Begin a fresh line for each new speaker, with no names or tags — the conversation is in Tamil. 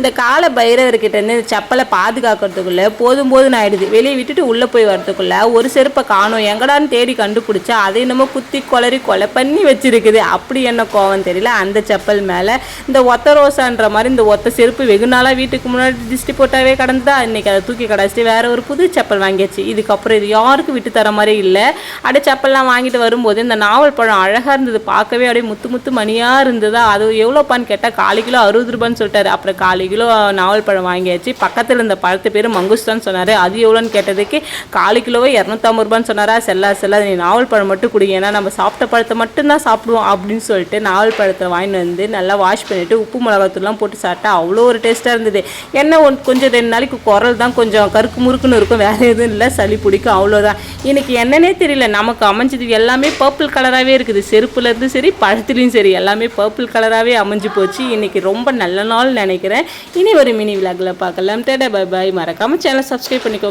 இந்த கால பைரவர்கிட்டேருந்து இந்த செப்பலை பாதுகாக்கிறதுக்குள்ளே போதும் ஆயிடுது. வெளியே விட்டுட்டு உள்ளே போய் வரதுக்குள்ளே ஒரு செருப்பை காணோம், எங்கடான்னு தேடி கண்டுபிடிச்சா அதை என்னமோ குத்தி கொலை பண்ணி வச்சிருக்குது. அப்படி என்ன கோவம் தெரியல அந்த செப்பல் மேலே. இந்த ஒத்த ரோசான்ற மாதிரி இந்த ஒத்த செருப்பு வெகு நாளாக வீட்டுக்கு முன்னாடி திஷ்டி போட்டாவே கடந்ததா, இன்றைக்கி அதை தூக்கி கடைச்சிட்டு வேற ஒரு புது செப்பல் வாங்கியாச்சு. இதுக்கப்புறம் இது யாருக்கும் விட்டு தர மாதிரி இல்லை. அப்படியே செப்பல்லாம் வாங்கிட்டு வரும்போது இந்த நாவல் பழம் அழகாக இருந்தது, பார்க்கவே அப்படியே முத்து மணியாக இருந்ததா. அது எவ்வளோப்பான்னு கேட்டால் 1/4 கிலோ 60 ரூபான்னு சொல்லிட்டாரு. அப்புறம் 1/4 கிலோ நாவல் பழம் வாங்கியாச்சு. பக்கத்தில் இருந்த பழத்து பேர் மங்குஸ்தான் சொன்னார். அது எவ்வளோன்னு கேட்டதுக்கு 1/4 கிலோவே 250 ரூபான்னு சொன்னாரா. செல்லா நீ நாவல் பழம் மட்டும் குடிங்க, ஏன்னா நம்ம சாப்பிட்ட பழத்தை மட்டும்தான் சாப்பிடுவோம் அப்படின்னு சொல்லிட்டு நாவல் பழத்தை வாங்கிட்டு வந்து நல்லா வாஷ் பண்ணிவிட்டு உப்பு மிளகாத்தூள்லாம் போட்டு சாப்பிட்டா அவ்வளோ ஒரு டேஸ்ட்டாக இருந்தது. என்ன கொஞ்சம் 2 நாளைக்கு குரல் தான் கொஞ்சம் கருக்கு முறுக்குன்னு இருக்கும், வேறு எதுவும் இல்லை, சளி பிடிக்கும், அவ்வளோதான். இன்னைக்கு என்னன்னே தெரியல, நமக்கு அமைஞ்சது எல்லாமே பர்பிள் கலராகவே இருக்குது. செருப்புலேருந்து சரி பழத்துலேயும் சரி எல்லாமே பர்பிள் கலராகவே அமைஞ்சு போச்சு. இன்னைக்கு ரொம்ப நல்ல நாள் நினைக்கிறேன். இனி ஒரு மினி விலாகில் பார்க்கலாம். டேடா பை பாய். மறக்காமல் சேனல் சப்ஸ்கிரைப் பண்ணிக்கோ.